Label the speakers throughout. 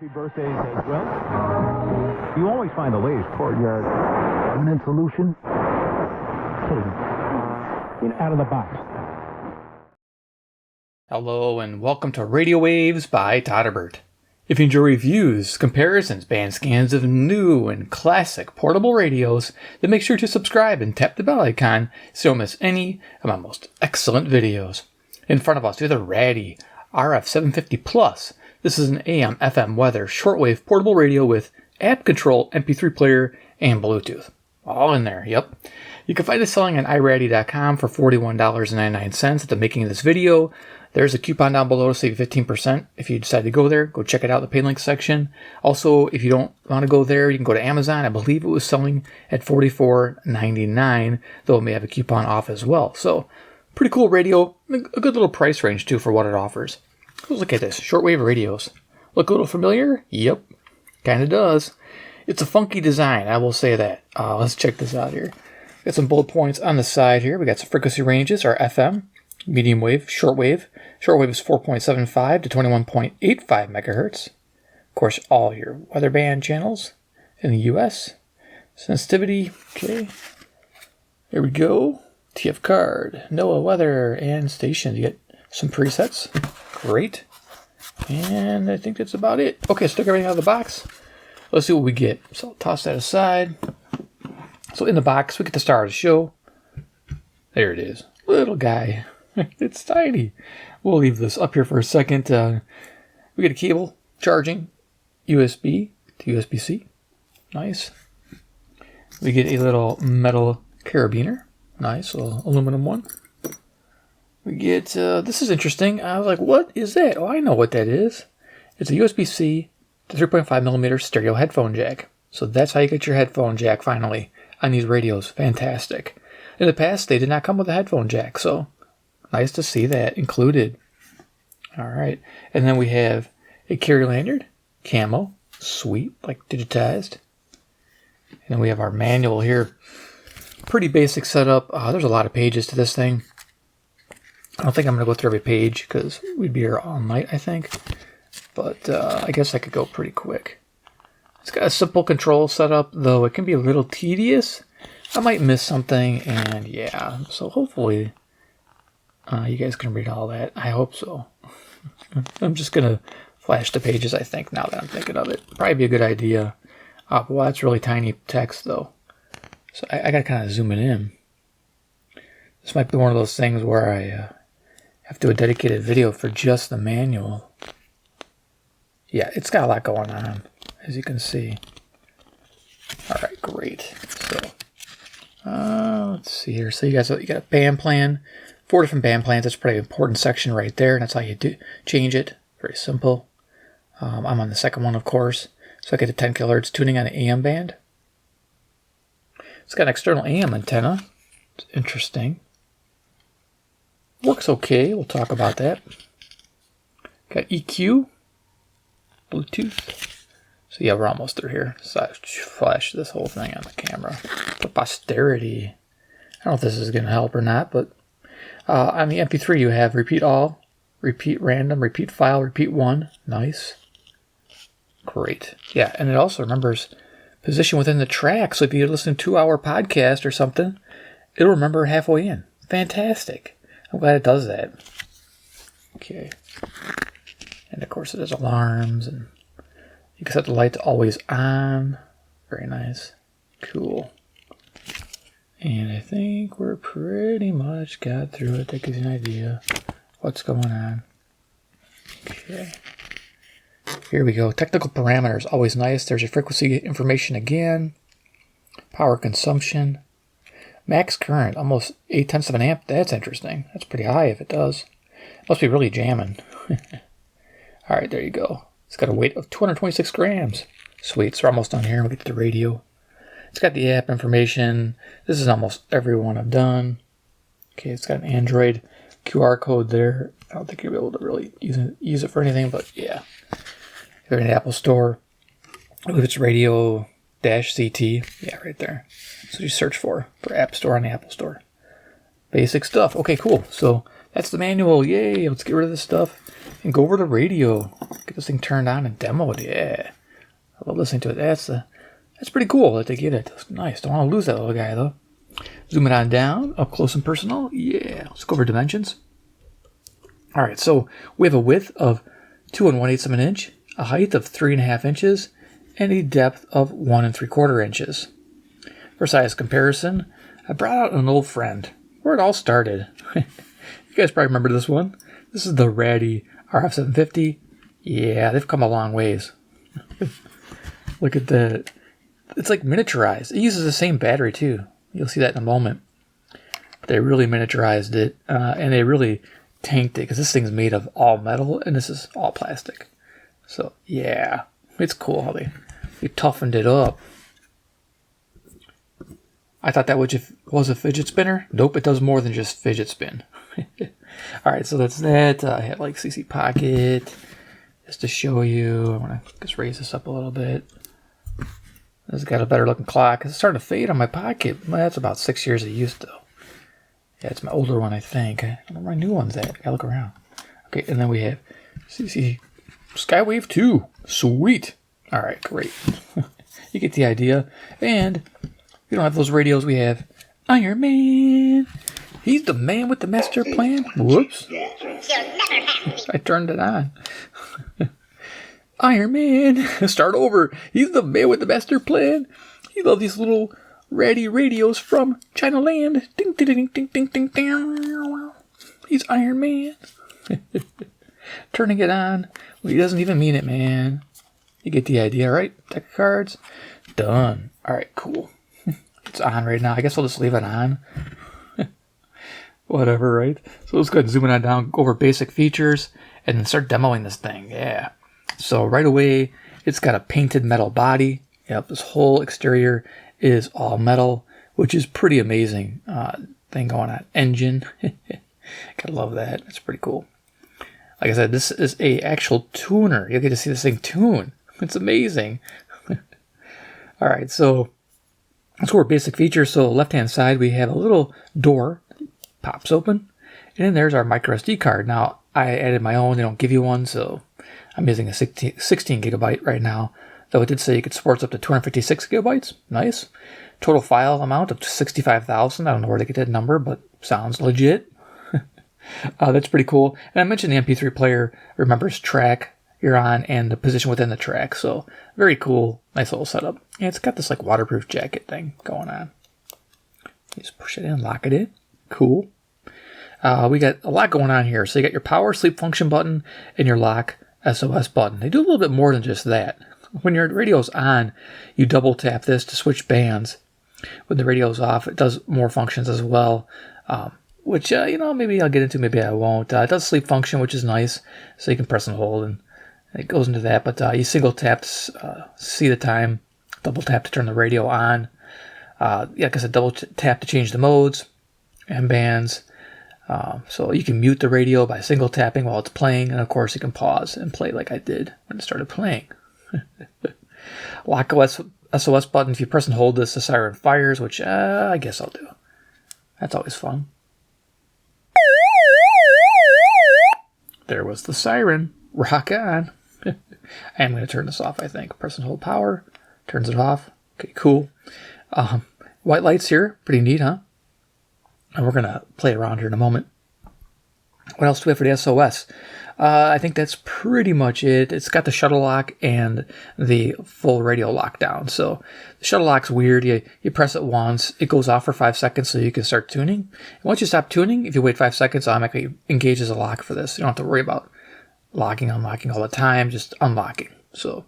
Speaker 1: Happy birthdays as well. You always find the latest courtyard permanent solution. Out of the box.
Speaker 2: Hello and welcome to Radio Waves by todderbert. If you enjoy reviews, comparisons, band scans of new and classic portable radios, then make sure to subscribe and tap the bell icon so you don't miss any of my most excellent videos. In front of us, we have the Raddy RF750 Plus. This is an AM/FM weather shortwave portable radio with app control, MP3 player, and Bluetooth. All in there, yep. You can find it selling on iRaddy.com for $41.99 at the making of this video. There's a coupon down below to save 15%. If you decide to go there, go check it out in the pay link section. Also, if you don't want to go there, you can go to Amazon. I believe it was selling at $44.99, though it may have a coupon off as well. So, pretty cool radio. A good little price range, too, for what it offers. Let's look at this. Shortwave radios. Look a little familiar? Yep. Kind of does. It's a funky design, I will say that. Let's check this out here. Got some bullet points on the side here. We got some frequency ranges, our FM, medium wave, shortwave. Shortwave is 4.75 to 21.85 megahertz. Of course, all your weather band channels in the US. Sensitivity, okay. Here we go. TF card, NOAA weather, and station. You get some presets. Great. And I think that's about it. Okay, so took everything out of the box. Let's see what we get. So I'll toss that aside. So in the box, we get the star of the show. There it is. Little guy. It's tiny. We'll leave this up here for a second. We get a cable, charging, USB to USB-C. Nice. We get a little metal carabiner. Nice, little aluminum one. We get, this is interesting. I was like, what is that? Oh, I know what that is. It's a USB-C to 3.5 millimeter stereo headphone jack. So that's how you get your headphone jack finally on these radios. Fantastic. In the past, they did not come with a headphone jack, so nice to see that included. All right. And then we have a carry lanyard, camo, sweet, like digitized. And then we have our manual here. Pretty basic setup. There's a lot of pages to this thing. I don't think I'm going to go through every page because we'd be here all night, I think. But I guess I could go pretty quick. It's got a simple control setup, though it can be a little tedious. I might miss something, and yeah. So hopefully you guys can read all that. I hope so. I'm just going to flash the pages, I think, now that I'm thinking of it. Probably be a good idea. Well, that's really tiny text, though. So I got to kind of zoom it in. This might be one of those things where I have to do a dedicated video for just the manual. Yeah, it's got a lot going on, as you can see. All right, great. So, let's see here. So you got a band plan, 4 different band plans. That's a pretty important section right there. And that's how you do change it. Very simple. I'm on the second one, of course. So I get a 10 kilohertz tuning on the AM band. It's got an external AM antenna. It's interesting. Works okay. We'll talk about that. Got EQ, Bluetooth. So yeah, we're almost through here. So I flash this whole thing on the camera for posterity. I don't know if this is going to help or not, but on the MP3 you have repeat all, repeat random, repeat file, repeat one. Nice. Great. Yeah, and it also remembers position within the track. So if you listen to a 2-hour podcast or something, it'll remember halfway in. Fantastic. I'm glad it does that. Okay. And of course it has alarms, and you can set the light to always on. Very nice. Cool. And I think we're pretty much got through it. That gives you an idea what's going on. Okay. Here we go. Technical parameters. Always nice. There's your frequency information again. Power consumption. Max current. Almost 0.8 of an amp. That's interesting. That's pretty high if it does. Must be really jamming. All right, there you go. It's got a weight of 226 grams. Sweet. So we're almost done here. We'll get to the radio. It's got the app information. This is almost every one I've done. Okay, it's got an Android QR code there. I don't think you'll be able to really use it for anything, but yeah. If you're in the Apple Store, I believe it's radio-CT. Yeah, right there. So you search for App Store on the Apple Store. Basic stuff. Okay, cool. So that's the manual. Yay, let's get rid of this stuff. and go over to radio. Get this thing turned on and demoed. Yeah. I love listening to it. That's pretty cool that they get it. That's nice. Don't want to lose that little guy, though. Zoom it on down, up close and personal. Yeah. Let's go over dimensions. All right, so we have a width of 2 1/8 of an inch, a height of 3.5 inches, and a depth of 1 3/4 inches. For size comparison, I brought out an old friend, where it all started. You guys probably remember this one. This is the Raddy RF750. Yeah, they've come a long ways. Look at that. It's like miniaturized. It uses the same battery too. You'll see that in a moment. But they really miniaturized it, and they really tanked it because this thing's made of all metal and this is all plastic. So yeah, it's cool how they toughened it up. I thought that was a fidget spinner. Nope, it does more than just fidget spin. All right, so that's that. I had like CC Pocket just to show you. I'm gonna just raise this up a little bit. This has got a better looking clock. It's starting to fade on my pocket. Well, that's about 6 years of use though. Yeah, it's my older one, I think. I don't know where my new one's at. I gotta look around. Okay, and then we have CC Skywave 2. Sweet. All right, great. You get the idea. And if you don't have those radios, we have Iron Man. He's the man with the master plan. Whoops. I turned it on. Iron Man. Start over. He's the man with the master plan. He loves these little Raddy radios from China Land. Ding, ding, ding, ding, ding, ding, ding. He's Iron Man. Turning it on. Well, he doesn't even mean it, man. You get the idea, right? Deck of cards. Done. All right, cool. It's on right now. I guess I'll just leave it on. Whatever, right? So let's go ahead and zoom it on down, go over basic features, and then start demoing this thing. Yeah. So right away, it's got a painted metal body. Yep, this whole exterior is all metal, which is pretty amazing. Thing going on. Engine. Gotta love that. It's pretty cool. Like I said, this is a actual tuner. You'll get to see this thing tune. It's amazing. All right, so let's go over basic features. So left-hand side, we have a little door. Pops open, and then there's our micro SD card. Now, I added my own. They don't give you one, so I'm using a 16 gigabyte right now. Though it did say you could support up to 256 gigabytes. Nice. Total file amount of 65,000. I don't know where to get that number, but sounds legit. That's pretty cool. And I mentioned the MP3 player remembers track you're on and the position within the track. So very cool. Nice little setup. And it's got this like waterproof jacket thing going on. You just push it in, lock it in. Cool. We got a lot going on here. So you got your power sleep function button and your lock SOS button. They do a little bit more than just that. When your radio's on, you double tap this to switch bands. When the radio's off, it does more functions as well, which, maybe I'll get into, maybe I won't. It does sleep function, which is nice. So you can press and hold and it goes into that. But you single tap to see the time, double tap to turn the radio on. Like I said, double tap to change the modes and bands. So you can mute the radio by single tapping while it's playing, and of course you can pause and play like I did when it started playing. Lock SOS button. If you press and hold this, the siren fires, which I guess I'll do. That's always fun. There was the siren. Rock on. I am going to turn this off, I think. Press and hold power. Turns it off. Okay, cool. White lights here. Pretty neat, huh? And we're going to play around here in a moment. What else do we have for the SOS? I think that's pretty much it. It's got the shuttle lock and the full radio lockdown. So the shuttle lock's weird. You press it once. It goes off for 5 seconds so you can start tuning. And once you stop tuning, if you wait 5 seconds, it automatically engages a lock for this. You don't have to worry about locking, unlocking all the time. Just unlocking. So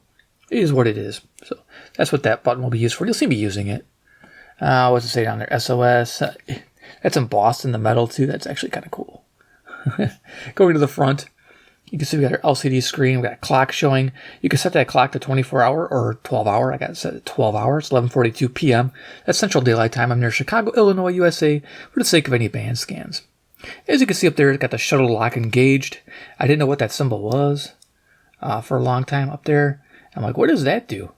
Speaker 2: it is what it is. So that's what that button will be used for. You'll see me using it. What's it say down there? SOS. That's embossed in the metal too. That's actually kind of cool. Going to the front, you can see we got our LCD screen. We got a clock showing. You can set that clock to 24-hour or 12-hour. I got it set at 12 hours, 11:42 p.m. That's Central Daylight Time. I'm near Chicago, Illinois, USA, for the sake of any band scans. As you can see up there, it's got the shuttle lock engaged. I didn't know what that symbol was for a long time up there. I'm like, what does that do?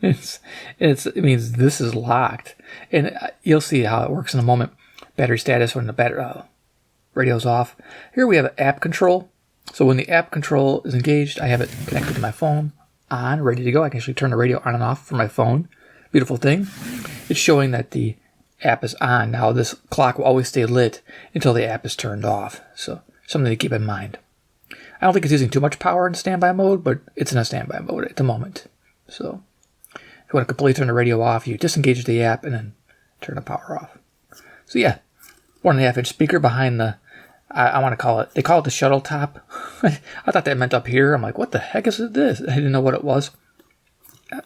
Speaker 2: It means this is locked. And you'll see how it works in a moment. Battery status when the radio's off. Here we have app control. So when the app control is engaged, I have it connected to my phone, on, ready to go. I can actually turn the radio on and off from my phone. Beautiful thing. It's showing that the app is on. Now this clock will always stay lit until the app is turned off. So something to keep in mind. I don't think it's using too much power in standby mode, but it's in a standby mode at the moment. So if you want to completely turn the radio off, you disengage the app and then turn the power off. So yeah, 1.5-inch speaker behind the, I want to call it, they call it the shuttle top. I thought that meant up here. I'm like, what the heck is this? I didn't know what it was.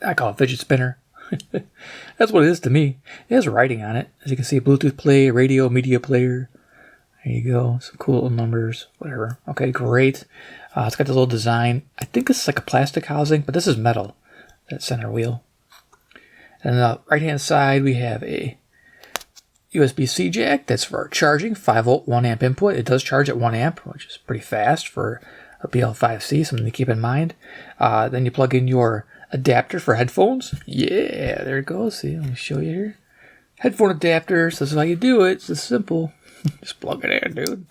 Speaker 2: I call it fidget spinner. That's what it is to me. It has writing on it. As you can see, Bluetooth play, radio, media player. There you go. Some cool little numbers, whatever. Okay, great. It's got this little design. I think this is like a plastic housing, but this is metal, that center wheel. And on the right-hand side, we have a USB-C jack. That's for charging, 5-volt, 1-amp input. It does charge at 1 amp, which is pretty fast for a BL5C, something to keep in mind. Then you plug in your adapter for headphones. Yeah, there it goes. See, let me show you here. Headphone adapters. This is how you do it. It's just simple. Just plug it in, dude.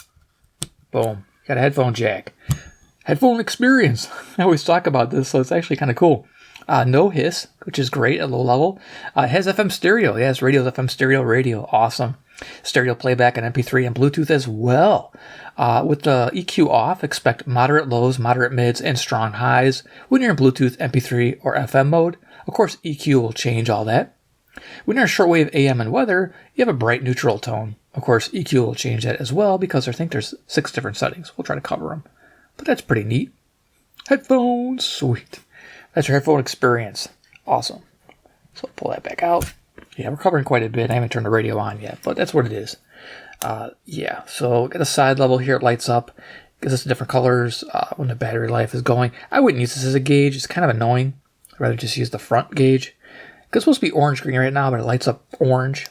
Speaker 2: Boom. Got a headphone jack. Headphone experience. I always talk about this, so it's actually kind of cool. No hiss, which is great at low level. It has FM stereo. Yes, radio's FM stereo radio. Awesome. Stereo playback and MP3 and Bluetooth as well. With the EQ off, expect moderate lows, moderate mids, and strong highs when you're in Bluetooth, MP3, or FM mode. Of course, EQ will change all that. When you're in shortwave AM and weather, you have a bright neutral tone. Of course, EQ will change that as well because I think there's 6 different settings. We'll try to cover them. But that's pretty neat. Headphones, sweet. That's your headphone experience. Awesome. So I'll pull that back out. Yeah, we're covering quite a bit. I haven't turned the radio on yet, but that's what it is. Yeah, so got a side level here. It lights up. Gives us different colors when the battery life is going. I wouldn't use this as a gauge. It's kind of annoying. I'd rather just use the front gauge. It's supposed to be orange-green right now, but it lights up orange.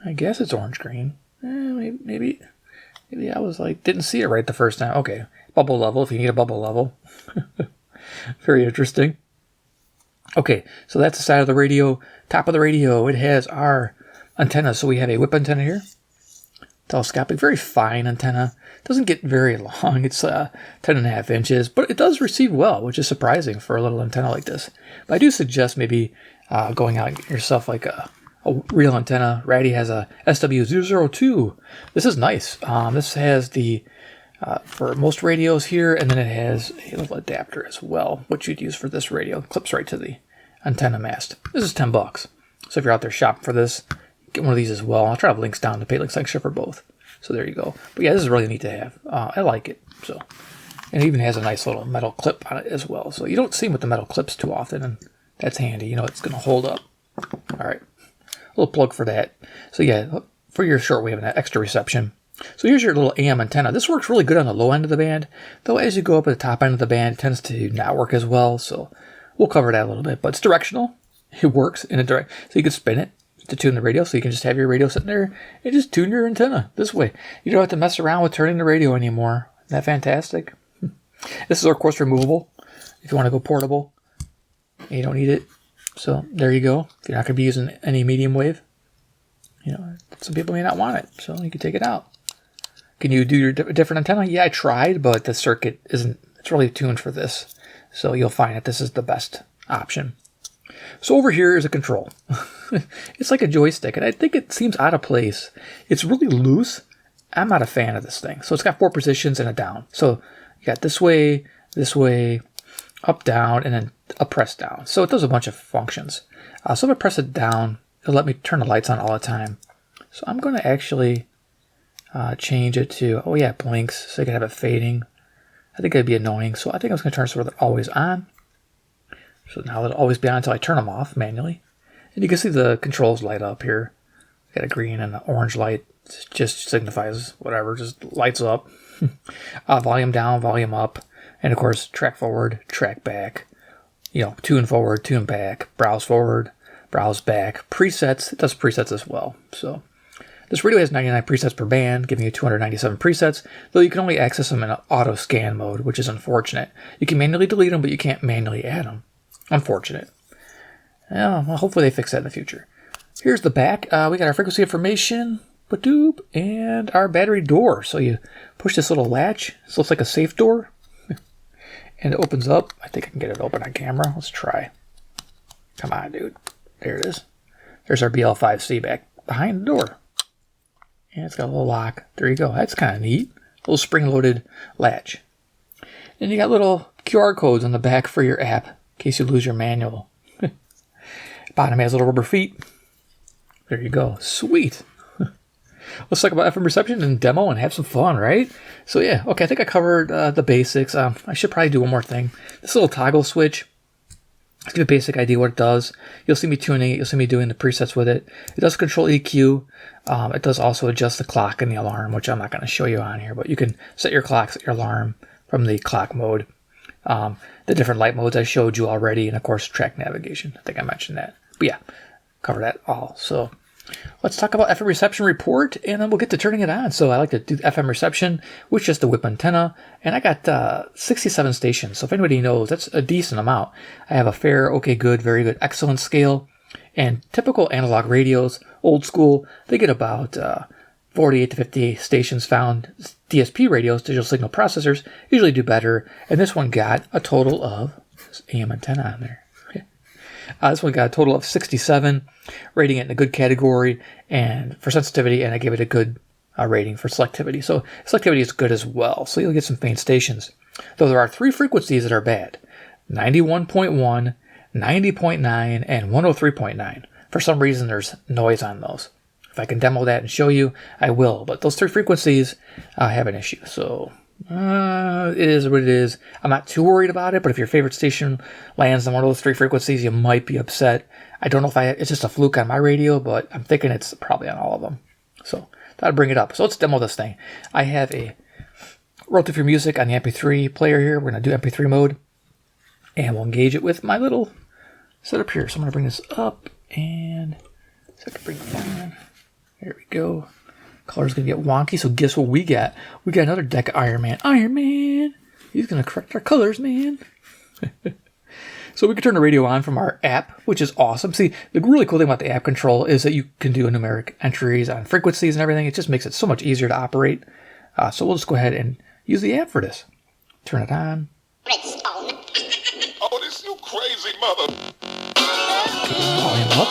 Speaker 2: I guess it's orange-green. Maybe I was like, didn't see it right the first time. Okay, bubble level, if you need a bubble level. Very interesting. Okay, so that's the side of the radio. Top of the radio, it has our antenna. So we have a whip antenna here. Telescopic, very fine antenna. Doesn't get very long. It's 10.5 inches, but it does receive well, which is surprising for a little antenna like this. But I do suggest maybe going out and get yourself like a real antenna. Raddy has a SW002. This is nice. This has the for most radios here, and then it has a little adapter as well, which you'd use for this radio. It clips right to the antenna mast. This is $10. So if you're out there shopping for this, get one of these as well. I'll try to have links down to pay links section for both. So there you go. But yeah, this is really neat to have. I like it. So, and it even has a nice little metal clip on it as well. So you don't see them with the metal clips too often, and that's handy. You know, it's going to hold up. All right. A little plug for that. So yeah, for your shortwave and that extra reception. So here's your little AM antenna. This works really good on the low end of the band, though as you go up at the top end of the band, it tends to not work as well. So we'll cover that a little bit, but it's directional. It works in a direct, so you can spin it to tune the radio. So you can just have your radio sitting there and just tune your antenna this way. You don't have to mess around with turning the radio anymore. Isn't that fantastic? This is of course removable if you want to go portable. You don't need it. So there you go. If you're not going to be using any medium wave, you know, some people may not want it, so you can take it out. Can you do your different antenna? Yeah, I tried, but the circuit isn't, it's really tuned for this. So you'll find that this is the best option. So over here is a control. It's like a joystick, and I think it seems out of place. It's really loose. I'm not a fan of this thing. So it's got 4 positions and a down. So you got this way, up, down, and then a press down. So it does a bunch of functions. So if I press it down, it'll let me turn the lights on all the time. So I'm going to actually change it to, oh yeah, it blinks, so you can have it fading. I think that'd be annoying, so I think I was going to turn it so they're always on. So now it'll always be on until I turn them off manually. And you can see the controls light up here. Got a green and an orange light. It just signifies whatever, just lights up. Volume down, volume up. And of course, track forward, track back. You know, tune forward, tune back, browse forward, browse back. Presets, it does presets as well. So this radio has 99 presets per band, giving you 297 presets, though you can only access them in an auto scan mode, which is unfortunate. You can manually delete them, but you can't manually add them. Unfortunate. Yeah, well, hopefully they fix that in the future. Here's the back. We got our frequency information. Ba-doop. And our battery door. So you push this little latch. This looks like a safe door. And it opens up. I think I can get it open on camera. Let's try. Come on, dude. There it is. There's our BL5C back behind the door. And it's got a little lock. There you go. That's kind of neat. A little spring-loaded latch. And you got little QR codes on the back for your app in case you lose your manual. Bottom has little rubber feet. There you go. Sweet. Let's talk about FM reception and demo and have some fun, right? So yeah, okay, I think I covered the basics. I should probably do one more thing. This little toggle switch, let's give you a basic idea what it does. You'll see me tuning it. You'll see me doing the presets with it. It does control EQ. It does also adjust the clock and the alarm, which I'm not going to show you on here, but you can set your clock, set your alarm from the clock mode. The different light modes I showed you already, and of course track navigation. I think I mentioned that. But yeah, cover that all. So let's talk about FM reception report, and then we'll get to turning it on. So I like to do FM reception with just the whip antenna, and I got 67 stations. So if anybody knows, that's a decent amount. I have a fair, okay, good, very good, excellent scale, and typical analog radios, old school, they get about 48 to 50 stations found. DSP radios, digital signal processors, usually do better, and this one got a total of AM antenna on there. This one got a total of 67, rating it in a good category and for sensitivity, and I gave it a good rating for selectivity. So selectivity is good as well, so you'll get some faint stations. Though there are 3 frequencies that are bad: 91.1, 90.9, and 103.9. For some reason, there's noise on those. If I can demo that and show you, I will. But those 3 frequencies have an issue, so it is what it is. I'm not too worried about it, but if your favorite station lands on one of those 3 frequencies, you might be upset. I don't know if it's just a fluke on my radio, but I'm thinking it's probably on all of them. So that'll bring it up. So let's demo this thing. I have a Rotate for Music on the MP3 player here. We're going to do MP3 mode, and we'll engage it with my little setup here. So I'm going to bring this up, and so I can bring it down. There we go. Color's going to get wonky, so guess what we got? We got another deck of Iron Man. Iron Man! He's going to correct our colors, man. So we can turn the radio on from our app, which is awesome. See, the really cool thing about the app control is that you can do numeric entries on frequencies and everything. It just makes it so much easier to operate. So we'll just go ahead and use the app for this. Turn it on.
Speaker 3: Oh, this you crazy mother.
Speaker 2: Keep the volume up.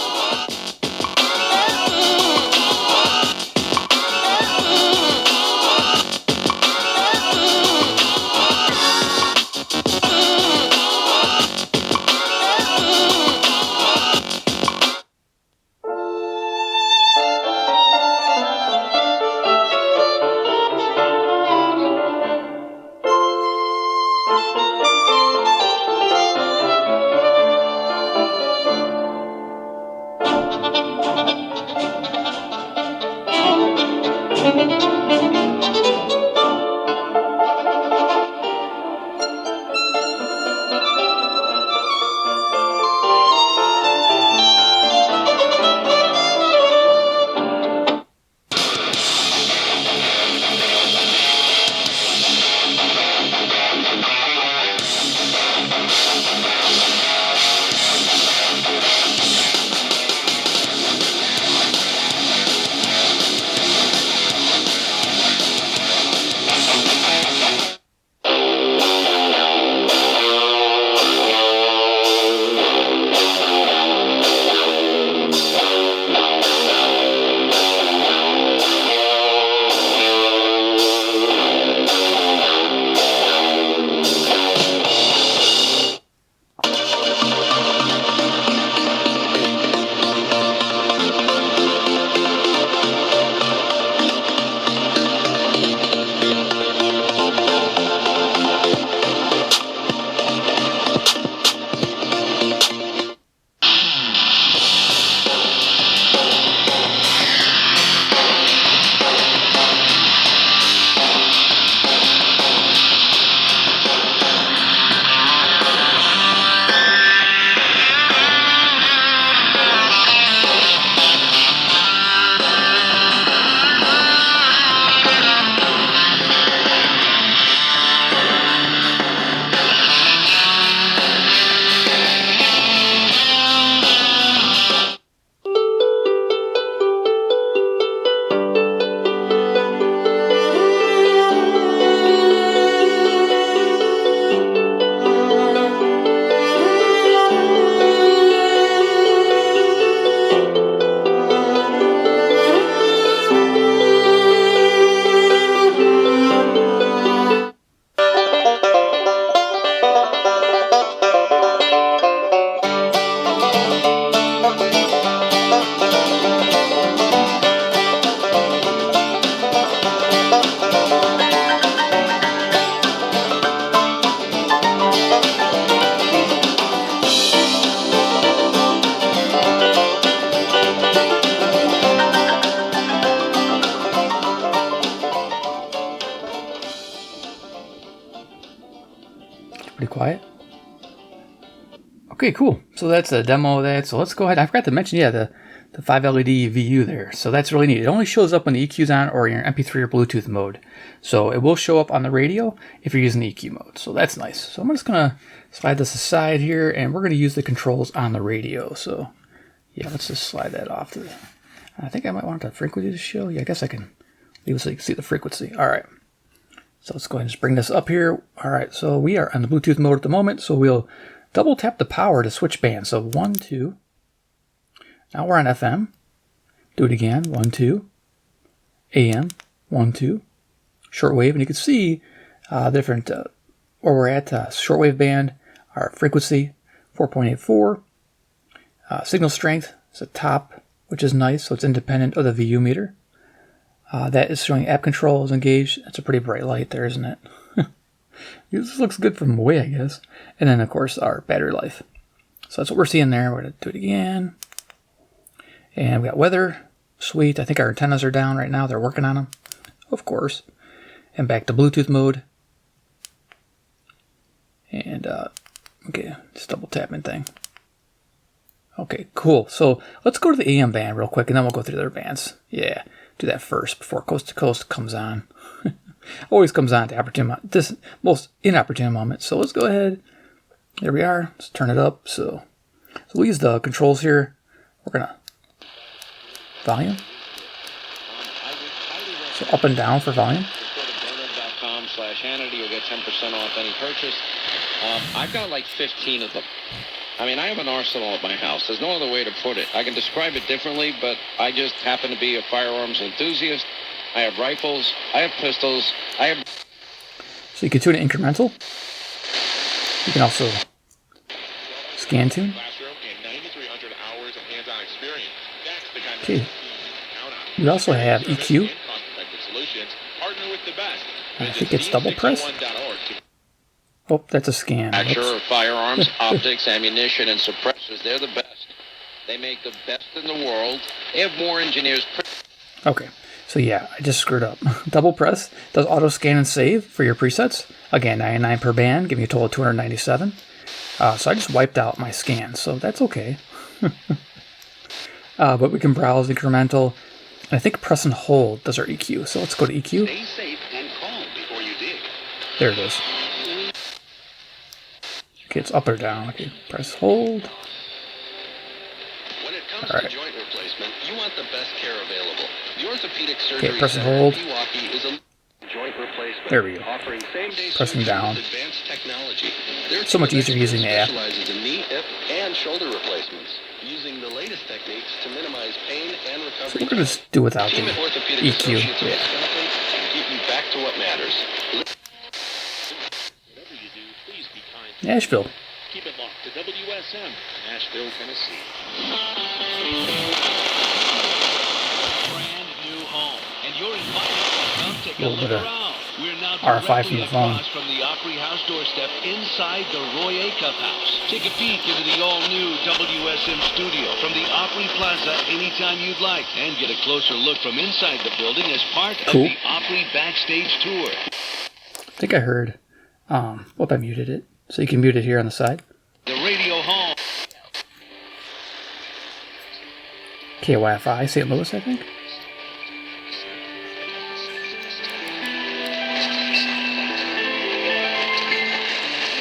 Speaker 2: Okay, cool. So that's a demo of that. So let's go ahead. I forgot to mention, yeah, the 5 LED VU there. So that's really neat. It only shows up when the EQ's on or your MP3 or Bluetooth mode. So it will show up on the radio if you're using the EQ mode. So that's nice. So I'm just going to slide this aside here, and we're going to use the controls on the radio. So yeah, let's just slide that off to the... I think I might want the frequency to show. Yeah, I guess I can leave it so you can see the frequency. All right. So let's go ahead and just bring this up here. All right, so we are on the Bluetooth mode at the moment. So we'll double tap the power to switch bands. So 1, 2. Now we're on FM. Do it again. 1, 2. AM. 1, 2. Shortwave. And you can see different where we're at. Shortwave band. Our frequency 4.84. Signal strength is at top, which is nice. So it's independent of the VU meter. That is showing app control is engaged. That's a pretty bright light there, isn't it? This looks good from away, I guess. And then, of course, our battery life. So that's what we're seeing there. We're going to do it again. And we got weather. Sweet. I think our antennas are down right now. They're working on them, of course. And back to Bluetooth mode. And, okay, just double tapping thing. Okay, cool. So let's go to the AM band real quick, and then we'll go through the other bands. Yeah, do that first before Coast to Coast comes on. Always comes on at the opportune moment, this most inopportune moment. So let's go ahead. There we are. Let's turn it up. So we'll use the controls here. We're gonna volume. So up and down for volume.
Speaker 3: Hannity, you'll get 10% off any purchase. I've got like 15 of them. I mean, I have an arsenal at my house. There's no other way to put it. I can describe it differently, but I just happen to be a firearms enthusiast. I have rifles. I have pistols. I have...
Speaker 2: So you can tune it incremental. You can also scan tune. Okay. You also have EQ. I think it's double press. Oh, that's a scan.
Speaker 3: Sure, firearms, optics, ammunition, and suppressors. They're the best. They make the best in the world. They have more engineers.
Speaker 2: Okay, so yeah, I just screwed up. Double press does auto scan and save for your presets. Again, 99 per band, giving you a total of 297. So I just wiped out my scan, so that's okay. But we can browse incremental. And I think press and hold does our EQ. So let's go to EQ.
Speaker 3: Stay safe and calm before you dig.
Speaker 2: There it is. Okay, it's up or down. Okay, press hold.
Speaker 3: When it comes to joint replacement, you want the best care available. The Orthopedic Surgery
Speaker 2: okay, press and
Speaker 3: Center
Speaker 2: hold.
Speaker 3: in Milwaukee is a joint replacement.
Speaker 2: There we go.
Speaker 3: Offering same-day
Speaker 2: Pressing down.
Speaker 3: with advanced technology.
Speaker 2: So much easier using the app.
Speaker 3: Specializes in knee, hip, and shoulder replacements, using the latest techniques to minimize pain and recovery.
Speaker 2: So we're going to do without the
Speaker 3: Team at Orthopedic
Speaker 2: EQ.
Speaker 3: Associates
Speaker 2: Yeah.
Speaker 3: and get you back to what matters.
Speaker 2: Nashville.
Speaker 4: Keep it locked to WSM, Nashville, Tennessee. Brand new home, and you're invited to come take a look around. We're now
Speaker 2: RFI from the phone.
Speaker 4: across from the Opry House doorstep inside the Roy A. Cup House. Take a peek into the all-new WSM studio from the Opry Plaza anytime you'd like, and get a closer look from inside the building as part of the Opry Backstage Tour.
Speaker 2: I think I heard. Whoop, I muted it. So you can mute it here on the side.
Speaker 4: The radio home.
Speaker 2: KYFI, St. Louis, I think.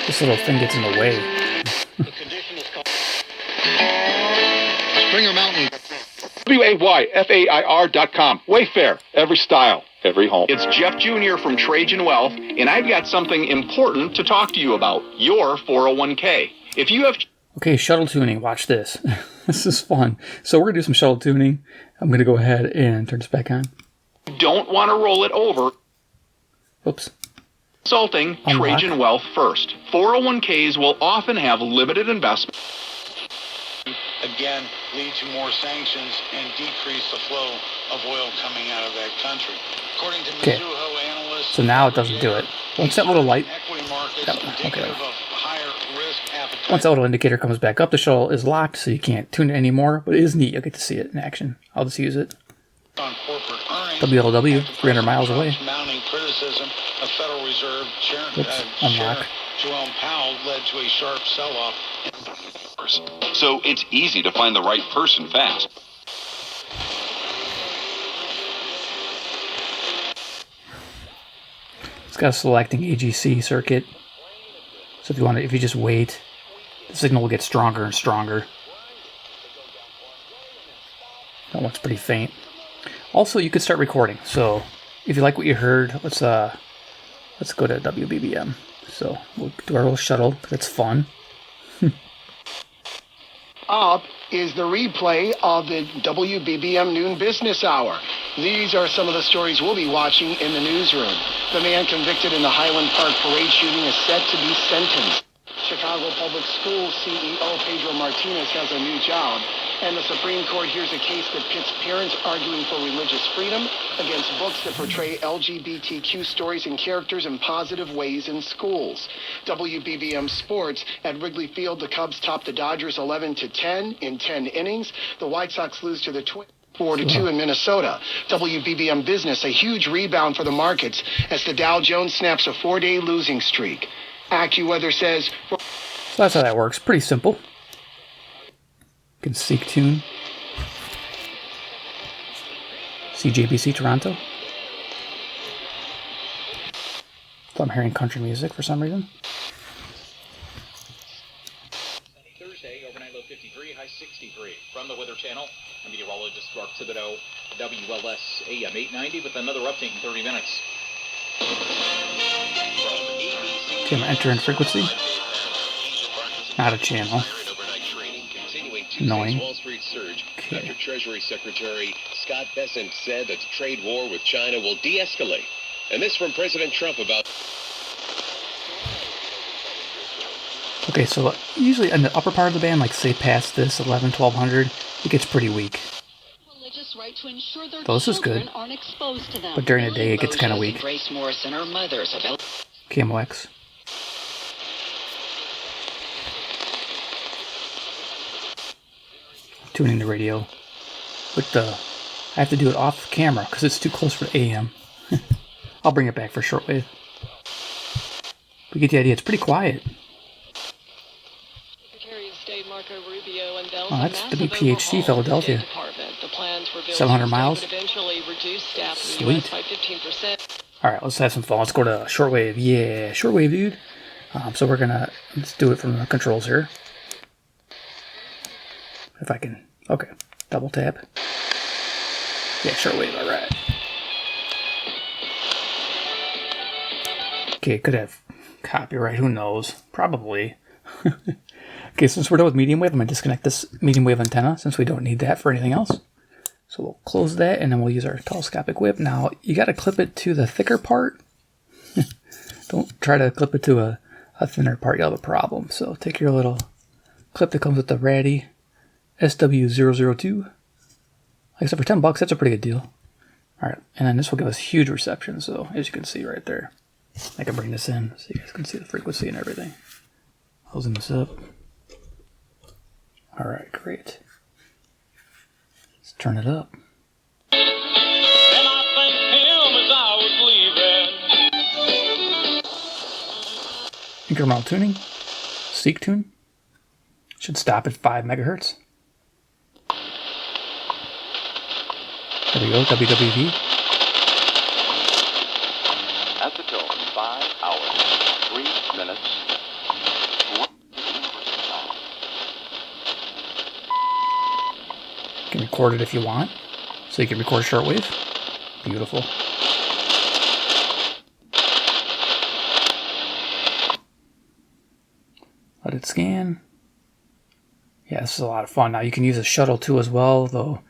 Speaker 2: This little thing gets in the way.
Speaker 5: Springer Mountain. WAYFAIR.com. Wayfair. Every style. Every home. It's Jeff Jr. from Trajan Wealth, and I've got something important to talk to you about. Your 401k. If you have...
Speaker 2: Okay, shuttle tuning. Watch this. This is fun. So we're going to do some shuttle tuning. I'm going to go ahead and turn this back on.
Speaker 5: Don't want to roll it over.
Speaker 2: Oops.
Speaker 5: Consulting
Speaker 2: Unlock.
Speaker 5: Trajan Wealth first. 401ks will often have limited investment.
Speaker 6: Again, lead to more sanctions and decrease the flow of oil coming out of that country. According to Mizuho analysts,
Speaker 2: so now it doesn't do it. Once that little light,
Speaker 6: okay.
Speaker 2: Once that little indicator comes back up, the shuttle is locked, so you can't tune it anymore. But it is neat. You'll get to see it in action. I'll just use it. WLW, 300 miles away.
Speaker 6: Mounting criticism of Federal Reserve Chair
Speaker 2: Unlock.
Speaker 6: Jerome Powell led to a sharp sell-off
Speaker 5: So it's easy to find the right person fast.
Speaker 2: It's got a selecting AGC circuit. So if you just wait, the signal will get stronger and stronger. That one's pretty faint. Also, you could start recording. So if you like what you heard, let's go to WBBM. So we'll do our little shuttle. That's fun.
Speaker 7: Up is the replay of the WBBM Noon Business Hour. These are some of the stories we'll be watching in the newsroom. The man convicted in the Highland Park parade shooting is set to be sentenced. Chicago Public Schools CEO Pedro Martinez has a new job, and the Supreme Court hears a case that pits parents arguing for religious freedom against books that portray LGBTQ stories and characters in positive ways in schools. WBBM Sports at Wrigley Field, the Cubs top the Dodgers 11-10 in 10 innings. The White Sox lose to the Twins 4-2 in Minnesota. WBBM Business, a huge rebound for the markets as the Dow Jones snaps a 4-day losing streak. AccuWeather says...
Speaker 2: So that's how that works. Pretty simple. You can seek tune. CJBC Toronto. So I'm hearing country music for some reason.
Speaker 8: Thursday, overnight low 53, high 63. From the Weather Channel, I'm meteorologist Mark Thibodeau, WLS AM 890 with another update in 30 minutes.
Speaker 2: Okay, I'm entering frequency. Not a channel. Annoying.
Speaker 9: Wall Street surge
Speaker 2: Okay.
Speaker 9: after Treasury Secretary Scott Bessent said that the trade war with China will de-escalate. And this from President Trump about...
Speaker 2: Okay, so usually in the upper part of the band, like say past this 1200, it gets pretty weak. So this is good. But during the day, it gets kind of weak. KMOX. Tuning the radio. With the... I have to do it off camera because it's too close for AM. I'll bring it back for shortwave. We get the idea. It's pretty quiet. Oh, that's WPHT Philadelphia. 700 miles. Sweet. Alright, let's have some fun. Let's go to shortwave. Yeah, shortwave, dude. So we're gonna... Let's do it from the controls here. If I can... Okay. Double tap. Yeah, shortwave, alright. Okay, could have copyright. Who knows? Probably. Okay, since we're done with medium wave, I'm going to disconnect this medium wave antenna since we don't need that for anything else. So we'll close that and then we'll use our telescopic whip. Now, you got to clip it to the thicker part. Don't try to clip it to a thinner part. You'll have a problem. So take your little clip that comes with the Raddy SW002. Except for $10, that's a pretty good deal. Alright, and then this will give us huge reception. So as you can see right there, I can bring this in so you guys can see the frequency and everything. I'll zoom this up. Alright, great. Let's turn it up. Incremental tuning. Seek tune. Should stop at 5 megahertz. There we go, WWV.
Speaker 10: At the tone, 5 hours, 3 minutes.
Speaker 2: You can record it if you want. So you can record shortwave. Beautiful. Let it scan. Yeah, this is a lot of fun. Now you can use a shuttle too as well, though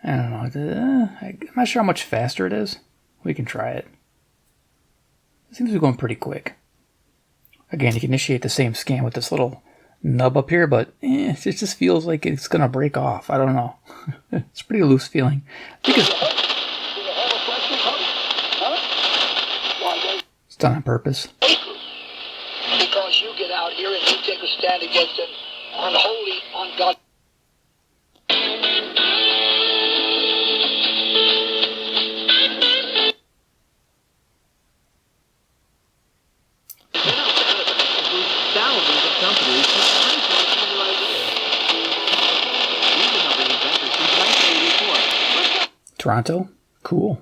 Speaker 2: I don't know. I'm not sure how much faster it is. We can try it. It seems to be going pretty quick. Again, you can initiate the same scan with this little nub up here, but it just feels like it's going to break off. I don't know. It's a pretty loose feeling. I think it's done on purpose.
Speaker 11: Because you get out here and you take a stand against an unholy, ungodly. Thousands of companies
Speaker 2: Toronto? Cool.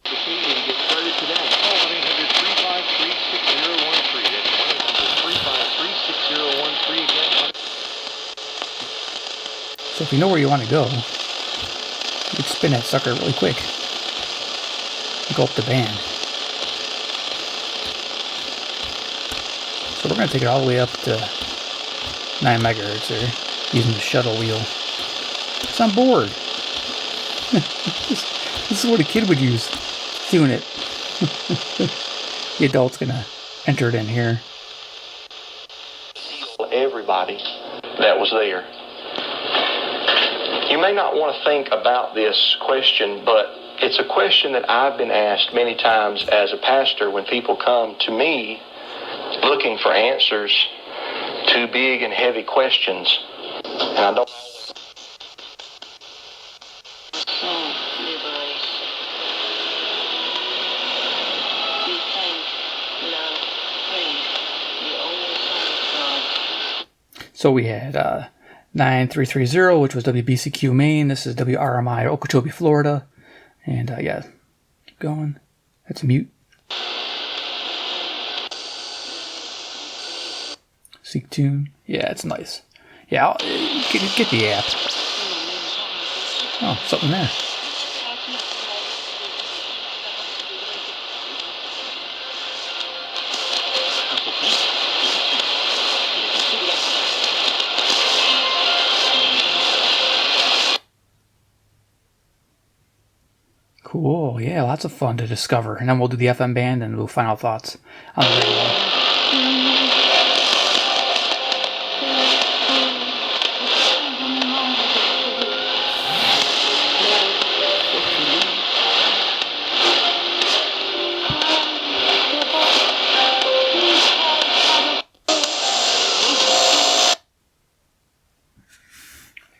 Speaker 10: Get started today. Call 1-800-353-6013. That's 1-800-353-6013 again.
Speaker 2: So if you know where you want to go, you can spin that sucker really quick. Go up the band. So we're going to take it all the way up to 9 megahertz there, using the shuttle wheel. It's on board. This is what a kid would use, doing it. The adult's going to enter it in here.
Speaker 12: Everybody that was there. You may not want to think about this question, but it's a question that I've been asked many times as a pastor when people come to me looking for answers to big and heavy questions. And I don't
Speaker 2: So we had 9330, which was WBCQ Maine. This is WRMI Okeechobee, Florida. And yeah, keep going. That's mute. Seek tune. Yeah, it's nice. Yeah, get the app. Oh, something there. Cool, yeah, lots of fun to discover. And then we'll do the FM band and we'll final thoughts on the radio.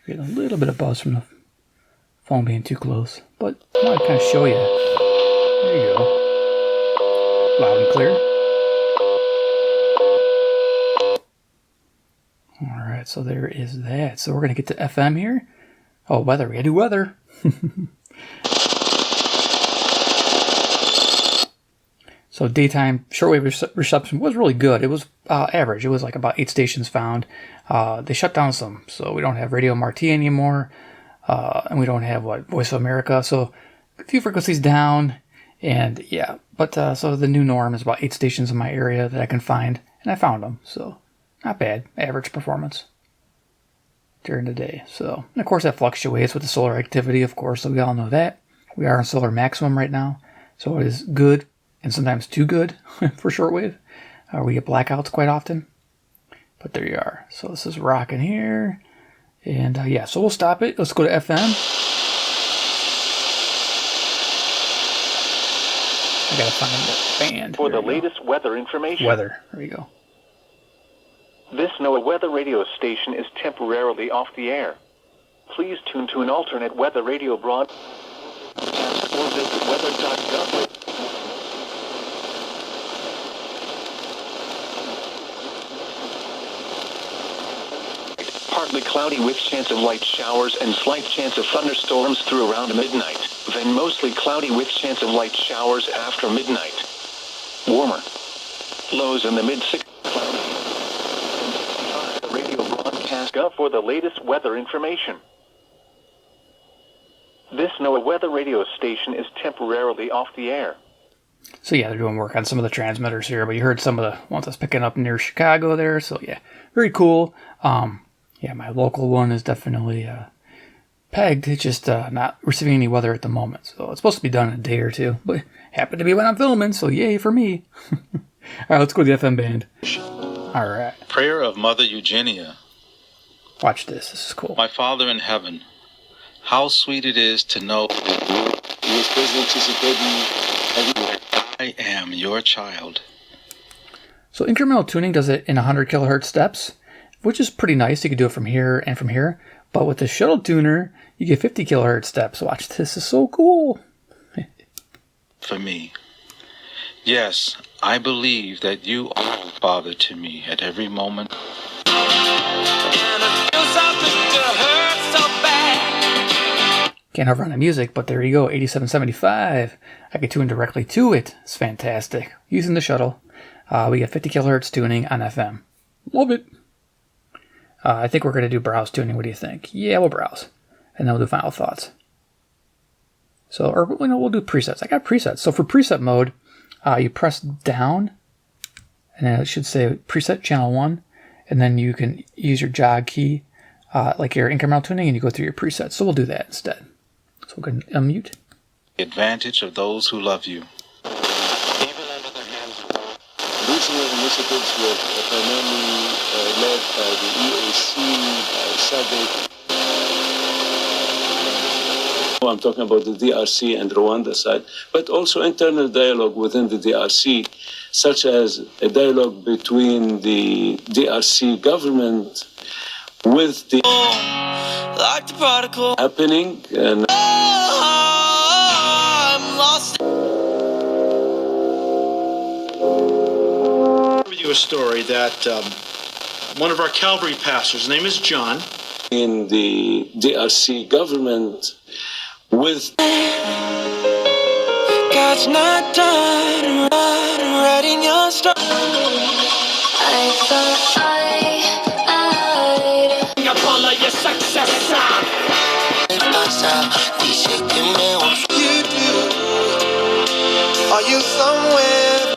Speaker 2: Get a little bit of buzz from the phone being too close, but I want to kind of show you. There you go. Loud and clear. Alright, so there is that. So we're going to get to FM here. Oh, weather. We got to do weather. So daytime shortwave reception was really good. It was average. It was like about 8 stations found. They shut down some, so we don't have Radio Marti anymore. And we don't have Voice of America, so a few frequencies down, and yeah, but so the new norm is about 8 stations in my area that I can find, and I found them, so not bad, average performance during the day. So, and of course that fluctuates with the solar activity, of course, so we all know that. We are in solar maximum right now, so it is good, and sometimes too good for shortwave. We get blackouts quite often, but there you are. So this is rocking here. And yeah, so we'll stop it. Let's go to FM. I gotta find the band.
Speaker 13: For the latest weather information.
Speaker 2: Weather. There we go.
Speaker 13: This NOAA weather radio station is temporarily off the air. Please tune to an alternate weather radio broadcast or visit weather.gov. Partly cloudy with chance of light showers and slight chance of thunderstorms through around midnight. Then mostly cloudy with chance of light showers after midnight. Warmer. Lows in the mid-60s. Radio broadcast for the latest weather information. This NOAA weather radio station is temporarily off the air.
Speaker 2: So yeah, they're doing work on some of the transmitters here, but you heard some of the ones that's picking up near Chicago there. So yeah, very cool. Yeah, my local one is definitely pegged. It's just not receiving any weather at the moment. So it's supposed to be done in a day or two. But it happened to be when I'm filming, so yay for me. Alright, let's go to the FM band. Alright.
Speaker 14: Prayer of Mother Eugenia.
Speaker 2: Watch this. This is cool.
Speaker 14: My Father in heaven, how sweet it is to know I am your child.
Speaker 2: So incremental tuning does it in 100 kilohertz steps, which is pretty nice. You can do it from here and from here. But with the shuttle tuner, you get 50 kilohertz steps. Watch this. This is so cool.
Speaker 14: For me. Yes, I believe that you are Father to me at every moment.
Speaker 2: Can't hover on the music, but there you go, 8775. I can tune directly to it. It's fantastic. Using the shuttle. We got 50 kilohertz tuning on FM. Love it. I think we're going to do browse tuning. What do you think? Yeah, we'll browse. And then we'll do final thoughts. So, or we'll do presets. I got presets. So for preset mode, you press down, and then it should say preset channel 1, and then you can use your jog key, like your incremental tuning, and you go through your presets. So we'll do that instead. So we'll go ahead and unmute.
Speaker 14: The advantage of those who love you.
Speaker 15: Regional initiatives were primarily led by the EAC, by SADC. I'm talking about the DRC and Rwanda side, but also internal dialogue within the DRC, such as a dialogue between the DRC government with the like the prodigal happening and I'm lost.
Speaker 16: A story that one of our cavalry pastors, his name is John,
Speaker 15: in the DRC government with God's not done writing your story. I thought I'd follow your success. You do. Are you somewhere?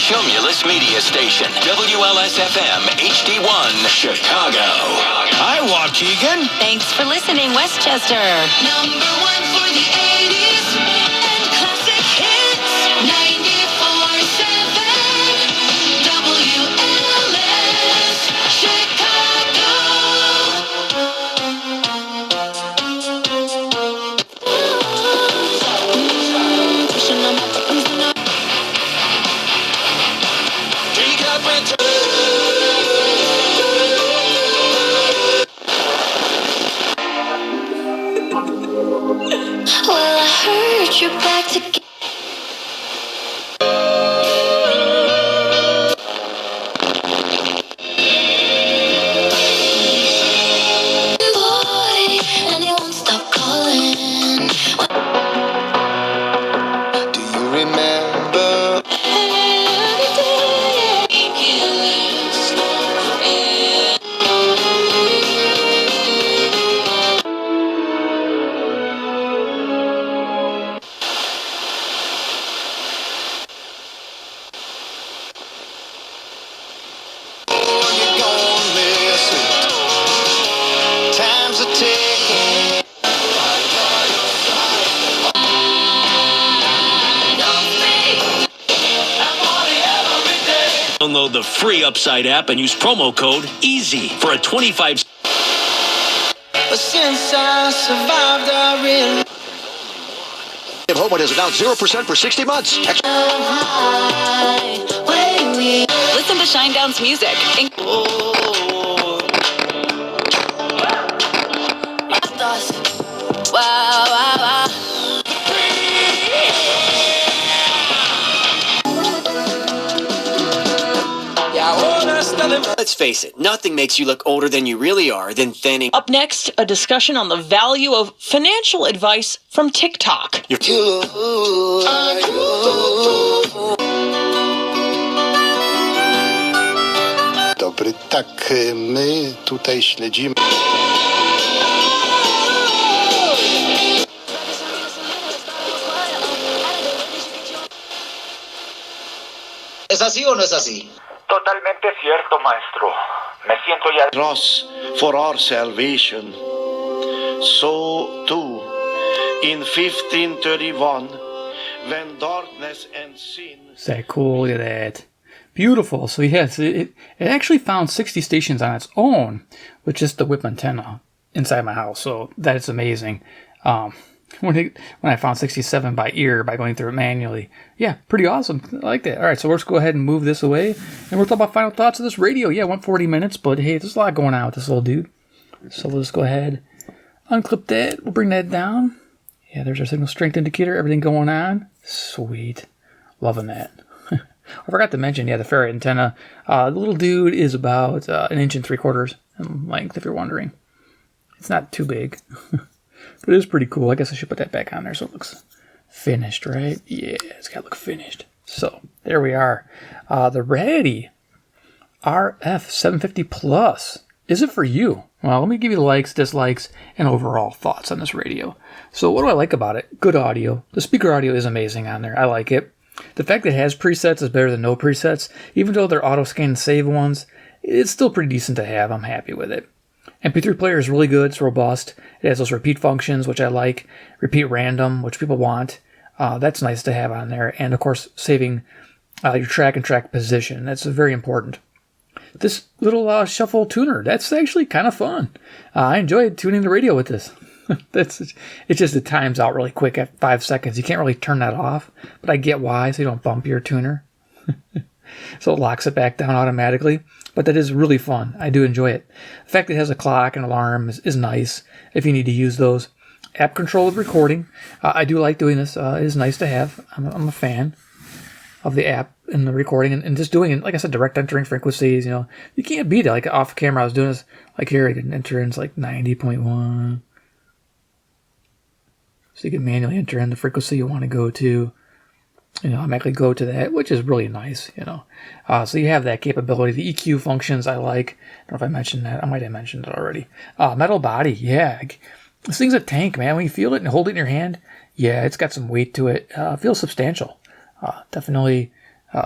Speaker 17: Cumulus Media Station, WLS-FM HD1, Chicago.
Speaker 15: Hi, Waukegan.
Speaker 18: Thanks for listening, Westchester.
Speaker 19: #1 for the 80s and classic hits. 94.7 WLS, Chicago. Well, I heard you're back together. Boy, and he won't stop calling.
Speaker 15: Do you remember?
Speaker 20: Download the free Upside app and use promo code EASY for a 25.
Speaker 15: But since I survived, I really.
Speaker 21: Homewood is now 0% for 60 months.
Speaker 18: Listen to Shinedown's music. Wow, wow, wow.
Speaker 22: Let's face it, nothing makes you look older than you really are than thinning.
Speaker 23: Up next, a discussion on the value of financial advice from TikTok.
Speaker 24: Dobry, tak, my tutaj śledzimy.
Speaker 21: ¿Es así o no es así?
Speaker 25: Totalmente cierto, maestro. Me siento ya.
Speaker 26: Cross for our salvation. So too, in 1531, when darkness and sin.
Speaker 2: Is that cool? Look at that. Beautiful. So yes, it actually found 60 stations on its own with just the whip antenna inside my house. So that is amazing. When I found 67 by ear by going through it manually. Yeah, pretty awesome. I like that. All right, so let's go ahead and move this away. And we'll talk about final thoughts of this radio. Yeah, 140 minutes, but hey, there's a lot going on with this little dude. So we'll just go ahead, unclip that. We'll bring that down. Yeah, there's our signal strength indicator. Everything going on. Sweet. Loving that. I forgot to mention, the ferret antenna. The little dude is about 1 3/4 inches in length, if you're wondering. It's not too big, but it is pretty cool. I guess I should put that back on there so it looks finished, right? Yeah, it's got to look finished. So there we are. The Raddy RF750 Plus. Is it for you? Well, let me give you the likes, dislikes, and overall thoughts on this radio. So what do I like about it? Good audio. The speaker audio is amazing on there. I like it. The fact that it has presets is better than no presets. Even though they're auto-scan and save ones, it's still pretty decent to have. I'm happy with it. MP3 Player is really good. It's robust. It has those repeat functions, which I like. Repeat random, which people want. That's nice to have on there. And, of course, saving your track and track position. That's very important. This little shuffle tuner, that's actually kind of fun. I enjoyed tuning the radio with this. It's just it times out really quick at 5 seconds. You can't really turn that off, but I get why, so you don't bump your tuner. So it locks it back down automatically. But that is really fun. I do enjoy it. The fact that it has a clock and alarm is nice if you need to use those. App control with recording. I do like doing this. It is nice to have. I'm a fan of the app and the recording and just doing it, like I said, direct entering frequencies. You can't beat it. Like off camera, I was doing this. Like here, I can enter in like 90.1. So you can manually enter in the frequency you want to go to. Automatically go to that, which is really nice. So you have that capability. The EQ functions I like. I don't know if I mentioned that. I might have mentioned it already. Metal body, yeah. This thing's a tank, man. When you feel it and hold it in your hand, yeah, it's got some weight to it. It feels substantial. Definitely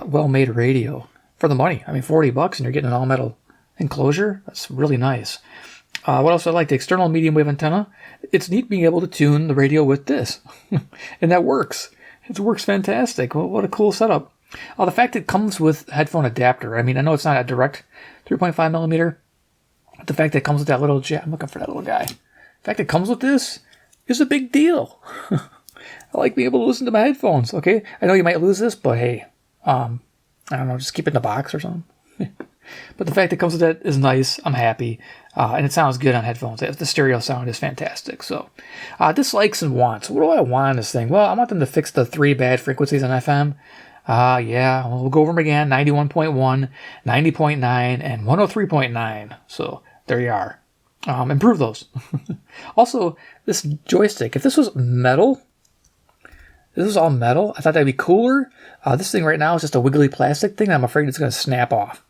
Speaker 2: well-made radio for the money. I mean, $40 and you're getting an all-metal enclosure. That's really nice. What else I like? The external medium wave antenna. It's neat being able to tune the radio with this. And that works. It works fantastic. Well, what a cool setup. The fact it comes with headphone adapter. I mean, I know it's not a direct 3.5 millimeter. But the fact that it comes with that little jack. I'm looking for that little guy. The fact that it comes with this is a big deal. I like being able to listen to my headphones, okay? I know you might lose this, but hey, I don't know, just keep it in the box or something. But the fact that it comes with that is nice. I'm happy. And it sounds good on headphones. The stereo sound is fantastic. So, dislikes and wants. What do I want in this thing? Well, I want them to fix the 3 bad frequencies on FM. Yeah, we'll go over them again. 91.1, 90.9, and 103.9. So, there you are. Improve those. Also, this joystick, if this was metal, this is all metal, I thought that'd be cooler. This thing right now is just a wiggly plastic thing. I'm afraid it's going to snap off.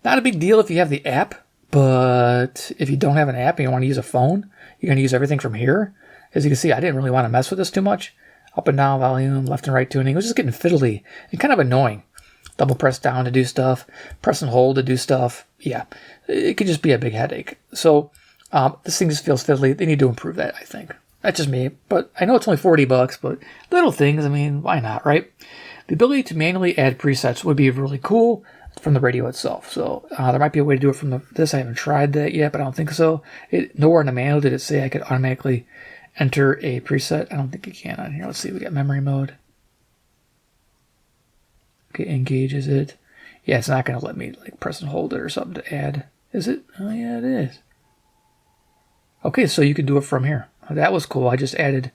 Speaker 2: Not a big deal if you have the app, but if you don't have an app and you want to use a phone, you're going to use everything from here. As you can see, I didn't really want to mess with this too much. Up and down volume, left and right tuning. It was just getting fiddly and kind of annoying. Double press down to do stuff, press and hold to do stuff. Yeah, it could just be a big headache. So this thing just feels fiddly. They need to improve that, I think. That's just me, but I know it's only $40, but little things, I mean, why not, right? The ability to manually add presets would be really cool from the radio itself. So there might be a way to do it from this. I haven't tried that yet, but I don't think so. Nowhere in the manual did it say I could automatically enter a preset. I don't think you can on here. Let's see, we got memory mode. Okay, engages it. Yeah, it's not going to let me like press and hold it or something to add. Is it? Oh, yeah, it is. Okay, so you can do it from here. Oh, that was cool. I just added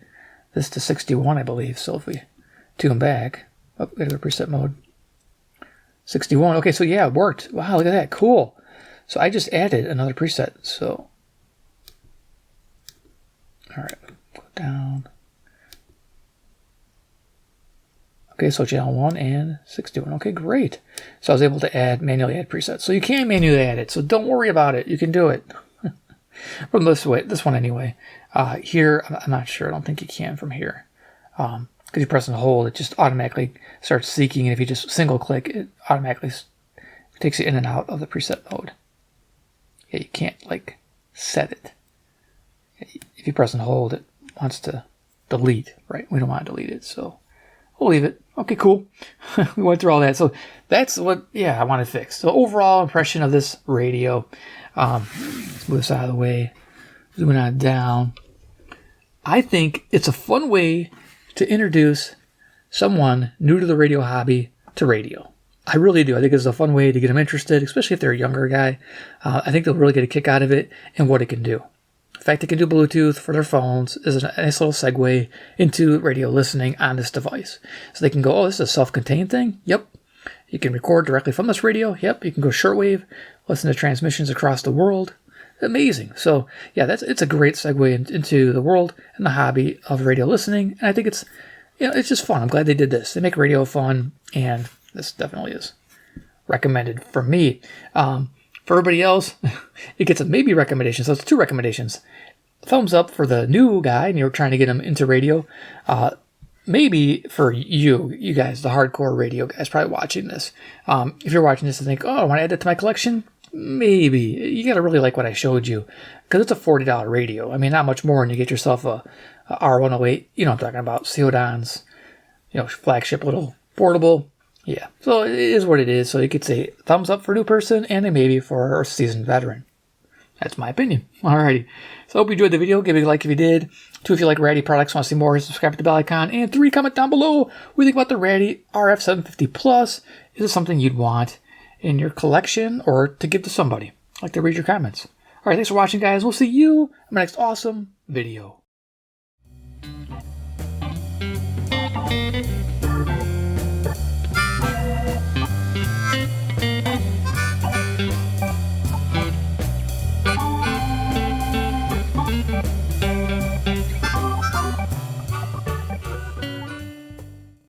Speaker 2: this to 61, I believe. So if we tune back, we got to go to preset mode. 61. Okay, so yeah, it worked. Wow, look at that. Cool. So I just added another preset. So, all right, go down. Okay, so channel 1 and 61. Okay, great. So I was able to manually add presets. So you can manually add it. So don't worry about it. You can do it. From this one anyway. Here, I'm not sure. I don't think you can from here. Because you press and hold, it just automatically starts seeking. And if you just single click, it automatically takes you in and out of the preset mode. Yeah, you can't like set it. If you press and hold, it wants to delete, right? We don't want to delete it, so we'll leave it. Okay, cool. We went through all that. So that's what, I want to fix. So overall impression of this radio. Let's move this out of the way. Zooming on down. I think it's a fun way to introduce someone new to the radio hobby to radio. I really do. I think it's a fun way to get them interested, especially if they're a younger guy. I think they'll really get a kick out of it and what it can do. The fact it can do Bluetooth for their phones is a nice little segue into radio listening on this device. So they can go, oh, this is a self-contained thing? Yep. You can record directly from this radio. Yep, you can go shortwave, listen to transmissions across the world. Amazing. So yeah, it's a great segue into the world and the hobby of radio listening. And I think it's just fun. I'm glad they did this. They make radio fun, and this definitely is recommended for me. For everybody else, it gets a maybe recommendation. So it's 2 recommendations. Thumbs up for the new guy, and you're trying to get him into radio. Maybe for you guys, the hardcore radio guys, probably watching this. If you're watching this and think, oh, I want to add that to my collection, maybe. You got to really like what I showed you, because it's a $40 radio. I mean, not much more, and you get yourself a R108. You know what I'm talking about. Ceodon's, flagship little portable. Yeah, so it is what it is. So it gets a thumbs up for a new person and a maybe for a seasoned veteran. That's my opinion. Alrighty. So I hope you enjoyed the video. Give it a like if you did. 2, if you like Raddy products, want to see more, subscribe to the bell icon. And 3, comment down below what you think about the Raddy RF750 Plus. Is this something you'd want in your collection or to give to somebody? I'd like to read your comments. Alright, thanks for watching, guys. We'll see you in my next awesome video.